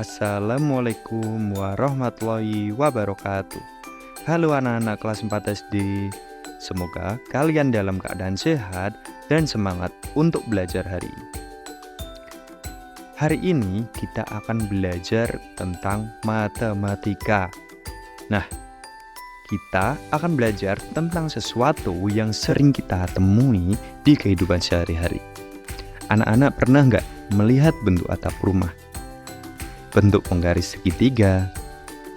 Assalamualaikum warahmatullahi wabarakatuh. Halo anak-anak kelas 4 SD. Semoga kalian dalam keadaan sehat dan semangat untuk belajar hari ini. Hari ini kita akan belajar tentang matematika. Nah, kita akan belajar tentang sesuatu yang sering kita temui di kehidupan sehari-hari. Anak-anak pernah nggak melihat bentuk atap rumah? Bentuk penggaris segitiga,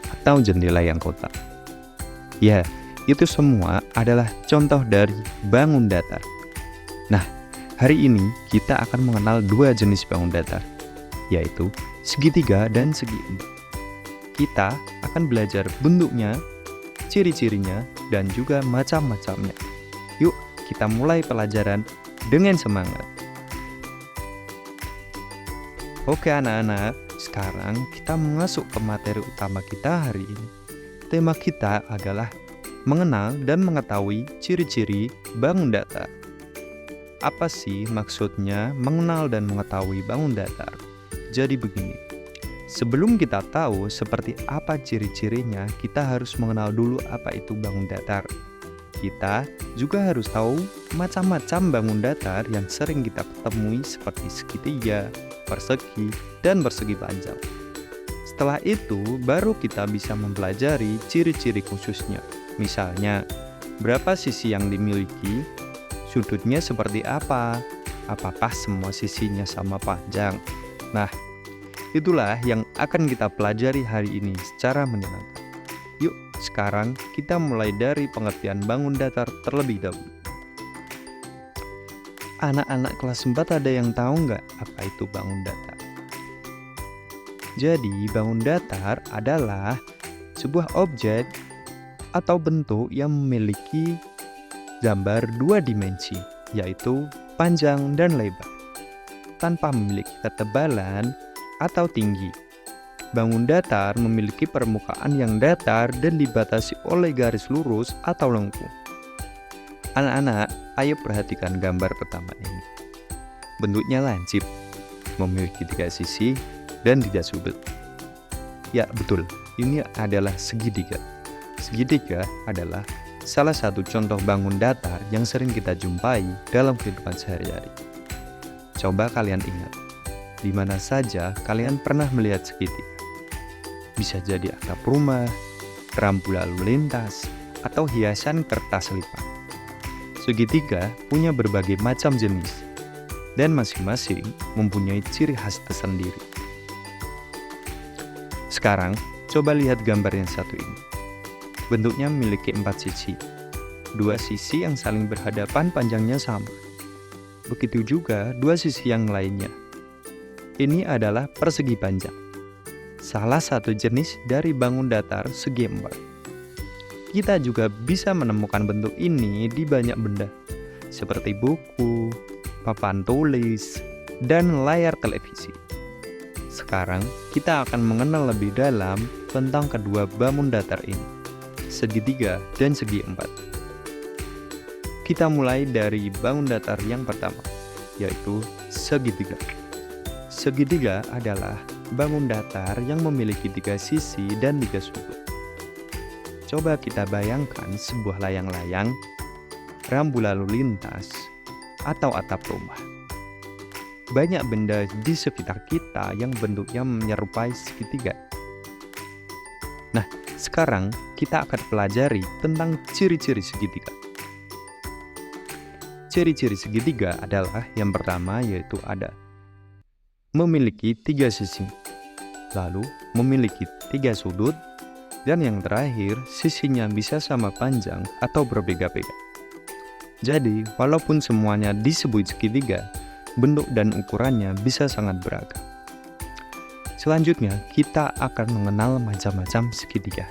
atau jendela yang kotak? Ya, itu semua adalah contoh dari bangun datar. Nah, hari ini kita akan mengenal dua jenis bangun datar, yaitu segitiga dan segi empat. Kita akan belajar bentuknya, ciri-cirinya, dan juga macam-macamnya. Yuk, kita mulai pelajaran dengan semangat. Oke anak-anak, sekarang kita masuk ke materi utama kita hari ini. Tema kita adalah mengenal dan mengetahui ciri-ciri bangun datar. Apa sih maksudnya mengenal dan mengetahui bangun datar? Jadi begini, sebelum kita tahu seperti apa ciri-cirinya, kita harus mengenal dulu apa itu bangun datar. Kita juga harus tahu macam-macam bangun datar yang sering kita temui seperti segitiga, persegi, dan persegi panjang. Setelah itu, baru kita bisa mempelajari ciri-ciri khususnya. Misalnya, berapa sisi yang dimiliki, sudutnya seperti apa, apakah semua sisinya sama panjang. Nah, itulah yang akan kita pelajari hari ini secara menyenangkan. Yuk, sekarang kita mulai dari pengertian bangun datar terlebih dahulu. Anak-anak kelas 4 ada yang tahu nggak apa itu bangun datar? Jadi, bangun datar adalah sebuah objek atau bentuk yang memiliki gambar dua dimensi, yaitu panjang dan lebar, tanpa memiliki ketebalan atau tinggi. Bangun datar memiliki permukaan yang datar dan dibatasi oleh garis lurus atau lengkung. Anak-anak, ayo perhatikan gambar pertama ini. Bentuknya lancip, memiliki 3 sisi dan 3 sudut. Ya, betul, ini adalah segitiga. Segitiga adalah salah satu contoh bangun datar yang sering kita jumpai dalam kehidupan sehari-hari. Coba kalian ingat, di mana saja kalian pernah melihat segitiga? Bisa jadi atap rumah, rambu lalu lintas, atau hiasan kertas lipat. Segitiga punya berbagai macam jenis, dan masing-masing mempunyai ciri khas tersendiri. Sekarang, coba lihat gambar yang satu ini. Bentuknya memiliki 4 sisi. 2 sisi yang saling berhadapan panjangnya sama. Begitu juga 2 sisi yang lainnya. Ini adalah persegi panjang, salah satu jenis dari bangun datar segi empat. Kita juga bisa menemukan bentuk ini di banyak benda, seperti buku, papan tulis, dan layar televisi. Sekarang, kita akan mengenal lebih dalam tentang kedua bangun datar ini, segitiga dan segi empat. Kita mulai dari bangun datar yang pertama, yaitu segitiga. Segitiga adalah bangun datar yang memiliki 3 sisi dan 3 sudut. Coba kita bayangkan sebuah layang-layang, rambu lalu lintas, atau atap rumah. Banyak benda di sekitar kita yang bentuknya menyerupai segitiga. Nah, sekarang kita akan pelajari tentang ciri-ciri segitiga. Ciri-ciri segitiga adalah yang pertama yaitu ada memiliki 3 sisi, lalu memiliki 3 sudut, dan yang terakhir sisinya bisa sama panjang atau berbeda-beda. Jadi, walaupun semuanya disebut segitiga, bentuk dan ukurannya bisa sangat beragam. Selanjutnya, kita akan mengenal macam-macam segitiga.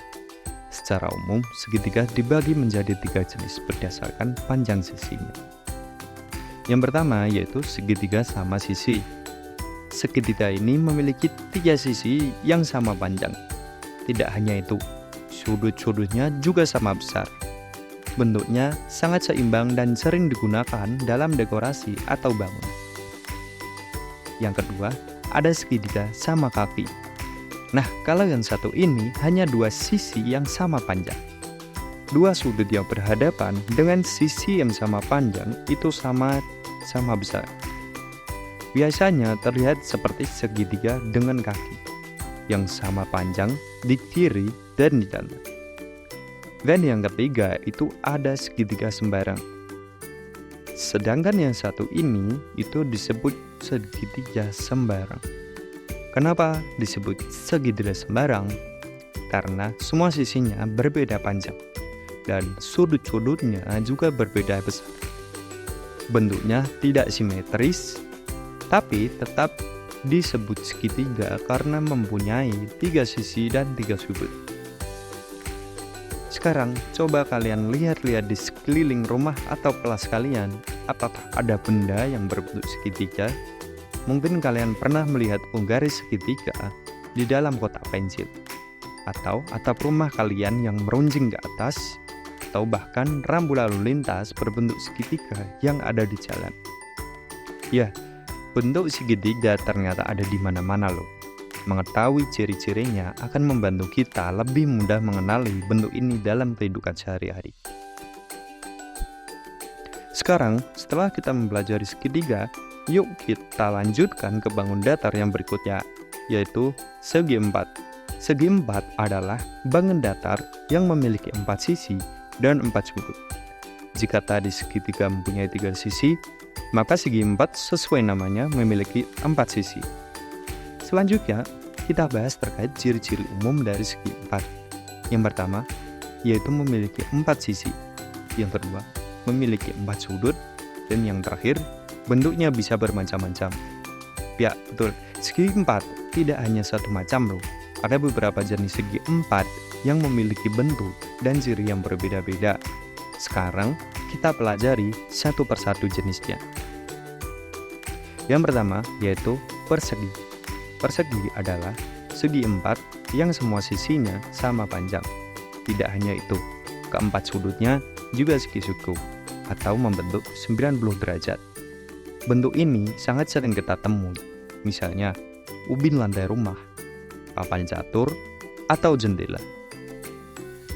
Secara umum, segitiga dibagi menjadi 3 jenis berdasarkan panjang sisinya. Yang pertama yaitu segitiga sama sisi. Segitiga ini memiliki 3 sisi yang sama panjang. Tidak hanya itu, sudut-sudutnya juga sama besar. Bentuknya sangat seimbang dan sering digunakan dalam dekorasi atau bangun. Yang kedua, ada segitiga sama kaki. Nah, kalau yang satu ini hanya dua sisi yang sama panjang. Dua sudut yang berhadapan dengan sisi yang sama panjang itu sama besar. Biasanya terlihat seperti segitiga dengan kaki yang sama panjang di kiri dan di kanan. Dan yang ketiga itu ada segitiga sembarang. Sedangkan yang satu ini itu disebut segitiga sembarang. Kenapa disebut segitiga sembarang? Karena semua sisinya berbeda panjang dan sudut-sudutnya juga berbeda besar. Bentuknya tidak simetris, tapi tetap disebut segitiga karena mempunyai 3 sisi dan 3 sudut. Sekarang coba kalian lihat-lihat di sekeliling rumah atau kelas kalian, apakah ada benda yang berbentuk segitiga? Mungkin kalian pernah melihat garis segitiga di dalam kotak pensil, atau atap rumah kalian yang meruncing ke atas, atau bahkan rambu lalu lintas berbentuk segitiga yang ada di jalan. Ya, bentuk segitiga ternyata ada di mana-mana loh. Mengetahui ciri-cirinya akan membantu kita lebih mudah mengenali bentuk ini dalam kehidupan sehari-hari. Sekarang, setelah kita mempelajari segitiga, yuk kita lanjutkan ke bangun datar yang berikutnya, yaitu segi empat. Segi empat adalah bangun datar yang memiliki 4 sisi dan 4 sudut. Jika tadi segitiga mempunyai 3 sisi, maka segi empat sesuai namanya memiliki 4 sisi. Selanjutnya, kita bahas terkait ciri-ciri umum dari segi empat. Yang pertama, yaitu memiliki 4 sisi. Yang kedua, memiliki 4 sudut. Dan yang terakhir, bentuknya bisa bermacam-macam. Ya, betul. Segi empat tidak hanya satu macam loh. Ada beberapa jenis segi empat yang memiliki bentuk dan ciri yang berbeda-beda. Sekarang, kita pelajari satu persatu jenisnya. Yang pertama, yaitu persegi. Persegi adalah segi empat yang semua sisinya sama panjang. Tidak hanya itu, keempat sudutnya juga segi siku atau membentuk 90 derajat. Bentuk ini sangat sering kita temui, misalnya ubin lantai rumah, papan catur, atau jendela.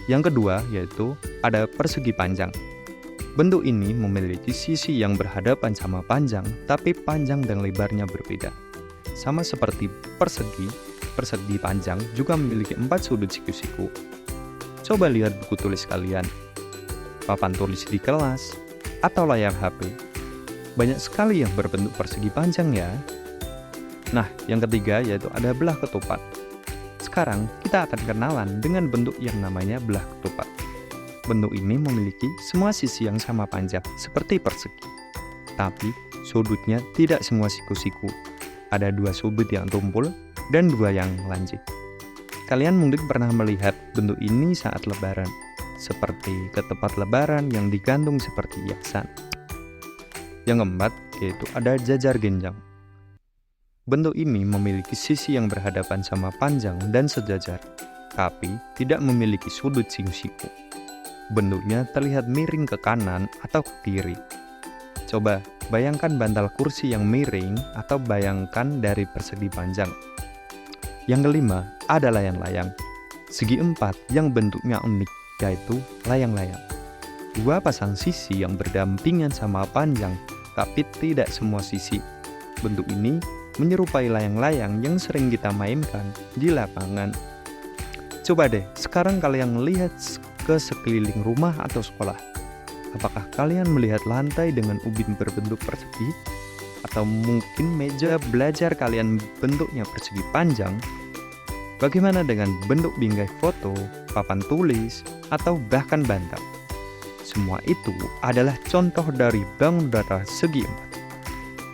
Yang kedua yaitu ada persegi panjang. Bentuk ini memiliki sisi yang berhadapan sama panjang, tapi panjang dan lebarnya berbeda. Sama seperti persegi, persegi panjang juga memiliki 4 sudut siku-siku. Coba lihat buku tulis kalian, papan tulis di kelas, atau layar HP. Banyak sekali yang berbentuk persegi panjang ya. Nah, yang ketiga yaitu ada belah ketupat. Sekarang kita akan kenalan dengan bentuk yang namanya belah ketupat. Bentuk ini memiliki semua sisi yang sama panjang seperti persegi. Tapi sudutnya tidak semua siku-siku. Ada 2 sudut yang tumpul dan 2 yang lancip. Kalian mungkin pernah melihat bentuk ini saat lebaran, seperti ketupat lebaran yang digantung seperti hiasan. Yang keempat yaitu ada jajar genjang. Bentuk ini memiliki sisi yang berhadapan sama panjang dan sejajar, tapi tidak memiliki sudut siku-siku. Bentuknya terlihat miring ke kanan atau ke kiri. Coba bayangkan bantal kursi yang miring atau bayangkan dari persegi panjang. Yang kelima ada layang-layang. Segi empat yang bentuknya unik, yaitu layang-layang. 2 pasang sisi yang berdampingan sama panjang, tapi tidak semua sisi. Bentuk ini menyerupai layang-layang yang sering kita mainkan di lapangan. Coba deh, sekarang kalian lihat ke sekeliling rumah atau sekolah. Apakah kalian melihat lantai dengan ubin berbentuk persegi? Atau mungkin meja belajar kalian bentuknya persegi panjang? Bagaimana dengan bentuk bingkai foto, papan tulis, atau bahkan bantal? Semua itu adalah contoh dari bangun datar segi empat.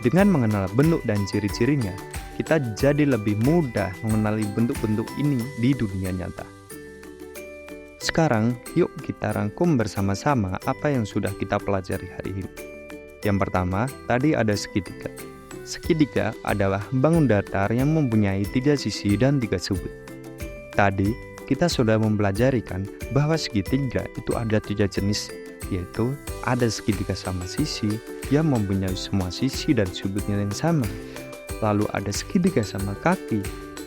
Dengan mengenal bentuk dan ciri-cirinya, kita jadi lebih mudah mengenali bentuk-bentuk ini di dunia nyata. Sekarang, yuk kita rangkum bersama-sama apa yang sudah kita pelajari hari ini. Yang pertama, tadi ada segitiga. Segitiga adalah bangun datar yang mempunyai 3 sisi dan 3 sudut. Tadi, kita sudah mempelajari kan bahwa segitiga itu ada 3 jenis, yaitu ada segitiga sama sisi yang mempunyai semua sisi dan sudutnya yang sama. Lalu ada segitiga sama kaki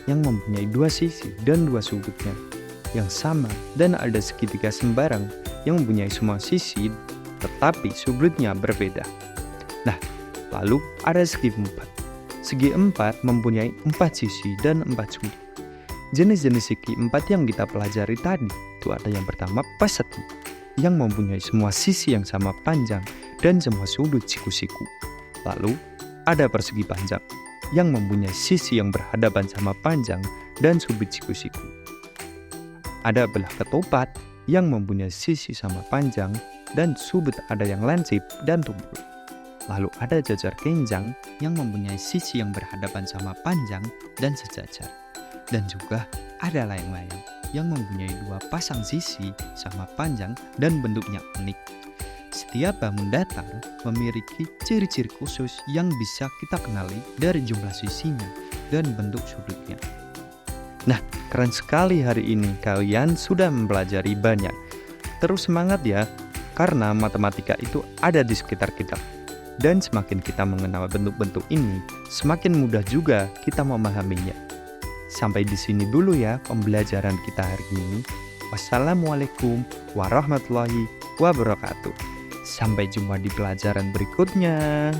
yang mempunyai dua sisi dan dua sudutnya yang sama, dan ada segitiga sembarang yang mempunyai semua sisi tetapi sudutnya berbeda. Nah, lalu ada segi empat. Segi empat mempunyai 4 sisi dan 4 sudut. Jenis-jenis segi empat yang kita pelajari tadi itu ada yang pertama persegi, yang mempunyai semua sisi yang sama panjang dan semua sudut siku-siku. Lalu ada persegi panjang, yang mempunyai sisi yang berhadapan sama panjang dan sudut siku-siku. Ada belah ketupat, yang mempunyai sisi sama panjang dan sudut ada yang lancip dan tumpul. Lalu ada jajar kenjang, yang mempunyai sisi yang berhadapan sama panjang dan sejajar. Dan juga ada layang-layang, yang mempunyai 2 pasang sisi sama panjang dan bentuknya unik. Setiap bangun datar memiliki ciri-ciri khusus yang bisa kita kenali dari jumlah sisinya dan bentuk sudutnya. Nah, keren sekali hari ini kalian sudah mempelajari banyak. Terus semangat ya, karena matematika itu ada di sekitar kita. Dan semakin kita mengenal bentuk-bentuk ini, semakin mudah juga kita memahaminya. Sampai di sini dulu ya pembelajaran kita hari ini. Wassalamualaikum warahmatullahi wabarakatuh. Sampai jumpa di pelajaran berikutnya.